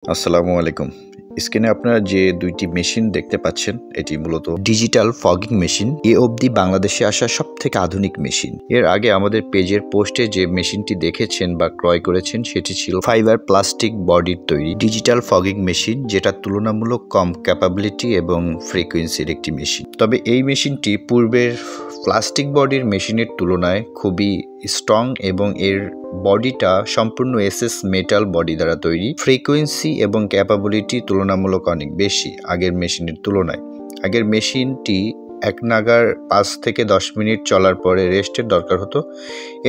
আসসালামু আলাইকুম। স্ক্রিনে আপনারা যে দুইটি মেশিন দেখতে পাচ্ছেন এটি মূলত ডিজিটাল ফগিং মেশিন। এ অবধি বাংলাদেশে আসা সবথেকে আধুনিক মেশিন। এর আগে আমাদের পেজের পোস্টে যে মেশিনটি দেখেছেন বা ক্রয় করেছেন সেটি ছিল ফাইবার প্লাস্টিক বডির তৈরি ডিজিটাল ফগিং মেশিন, যেটা তুলনামূলক কম ক্যাপাবিলিটি এবং ফ্রিকোয়েন্সির একটি মেশিন। তবে এই মেশিনটি পূর্বের প্লাস্টিক বডির মেশিনের তুলনায় খুবই স্ট্রং এবং এর বডিটা সম্পূর্ণ এসএস মেটাল বডি দ্বারা তৈরি। ফ্রিকোয়েন্সি এবং ক্যাপাবিলিটি তুলনামূলক অনেক বেশি আগের মেশিনের তুলনায়। আগের মেশিনটি এক নাগার 5 থেকে 10 মিনিট চলার পরে রেস্টের দরকার হতো।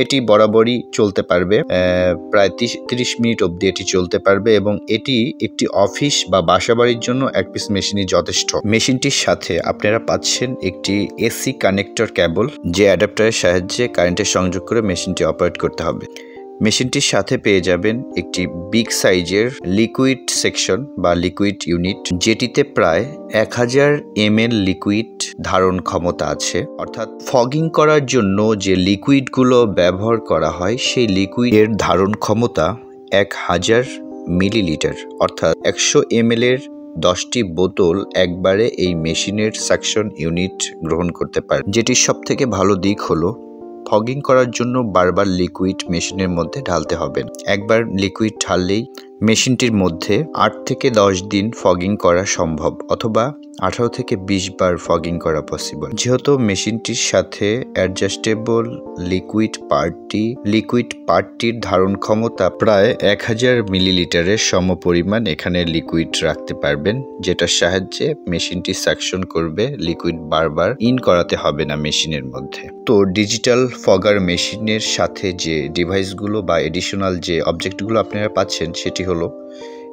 এটি বরাবরই চলতে পারবে, প্রায় 30 মিনিট অবধি এটি চলতে পারবে এবং এটি একটি অফিস বা বাসাবাড়ির জন্য এক পিস মেশিনই যথেষ্ট। মেশিনটির সাথে আপনারা পাচ্ছেন একটি এসি কানেক্টর কেবল, যে অ্যাডাপ্টারের সাহায্যে কারেন্টের সংযোগ করে মেশিনটি অপারেট করতে হবে। মেশিনটির সাথে পেয়ে যাবেন একটি বিগ সাইজের লিকুইড সেকশন বা লিকুইড ইউনিট, যেটিতে প্রায় 1000 ml লিকুইড ধারণ ক্ষমতা আছে। অর্থাৎ ফগিং করার জন্য যে লিকুইডগুলো ব্যবহার করা হয় সেই লিকুইডের ধারণ ক্ষমতা 1000 মিলিলিটার, অর্থাৎ 100 ml এর 10টি বোতল একবারে এই মেশিনের সাকশন ইউনিট গ্রহণ করতে পারে। যেটির সবথেকে ভালো দিক হলো ফগিং করার জন্য বারবার লিকুইড মেশিনের মধ্যে ঢালতে হবে না। একবার লিকুইড ঢাললেই মেশিনটির মধ্যে 8 থেকে 10 দিন ফগিং করা সম্ভব, অথবা 18 থেকে 20 বার ফগিং করা পসিবল। যেহেতু মেশিনটির সাথে অ্যাডজাস্টেবল লিকুইড পার্টটির ধারণ ক্ষমতা প্রায় 1000 মিলিলিটারের সমপরিমাণ এখানে লিকুইড রাখতে পারবেন, যেটার সাহায্যে মেশিনটি সাকশন করবে। লিকুইড বারবার ইন করাতে হবে না মেশিনের মধ্যে। তো ডিজিটাল ফগার মেশিনের সাথে যে ডিভাইসগুলো বা এডিশনাল যে অবজেক্টগুলো আপনারা পাচ্ছেন সেটি হলো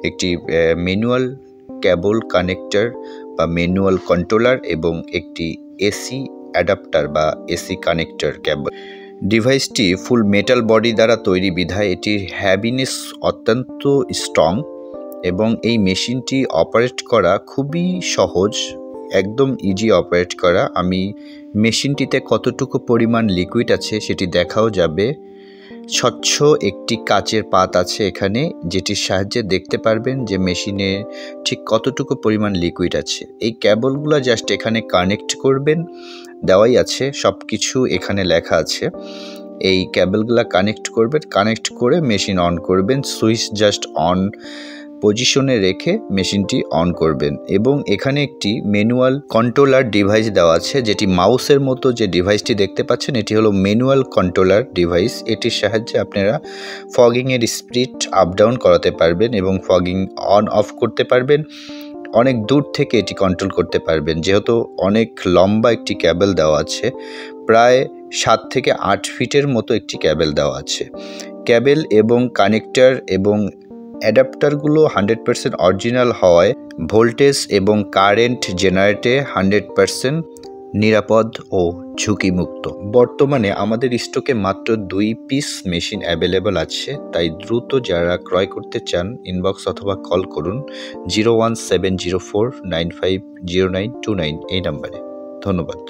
একটি ম্যানুয়াল কেবল কানেক্টর বা ম্যানুয়াল কন্ট্রোলার এবং একটি এসি অ্যাডাপ্টার বা এসি কানেক্টর কেবল। ডিভাইসটি ফুল মেটাল বডি দ্বারা তৈরি বিধায় এটির হ্যাভিনেস অত্যন্ত স্ট্রং এবং এই মেশিনটি অপারেট করা খুবই সহজ, একদম ইজি অপারেট করা। আমি মেশিনটিতে কতটুকু পরিমাণ লিকুইড আছে সেটি দেখাও যাবে। স্বচ্ছ একটি কাচের পাত আছে এখানে, যেটির সাহায্যে দেখতে পারবেন যে মেশিনে ঠিক কতটুকু পরিমাণ লিকুইড আছে। এই কেবলগুলো জাস্ট এখানে কানেক্ট করবেন, দেওয়াই আছে, সব কিছু এখানে লেখা আছে। এই কেবলগুলো কানেক্ট করবেন, কানেক্ট করে মেশিন অন করবেন। সুইচ জাস্ট অন পজিশনে রেখে মেশিনটি অন করবেন এবং এখানে একটি ম্যানুয়াল কন্ট্রোলার ডিভাইস দেওয়া আছে, যেটি মাউসের মতো যে ডিভাইসটি দেখতে পাচ্ছেন এটি হলো ম্যানুয়াল কন্ট্রোলার ডিভাইস। এটির সাহায্যে আপনারা ফগিংয়ের স্পিড আপ ডাউন করাতে পারবেন এবং ফগিং অন অফ করতে পারবেন। অনেক দূর থেকে এটি কন্ট্রোল করতে পারবেন, যেহেতু অনেক লম্বা একটি কেবল দেওয়া আছে, প্রায় 7 থেকে 8 ফিটের মতো একটি কেবল দেওয়া আছে। কেবল এবং কানেক্টর এবং অ্যাডাপ্টারগুলো 100% অরিজিনাল হওয়ায় ভোল্টেজ এবং কারেন্ট জেনারেটে 100% নিরাপদ ও ঝুঁকিমুক্ত। বর্তমানে আমাদের স্টকে মাত্র 2 পিস মেশিন অ্যাভেলেবল আছে, তাই দ্রুত যারা ক্রয় করতে চান ইনবক্স অথবা কল করুন 01704950929 এই নাম্বারে। ধন্যবাদ।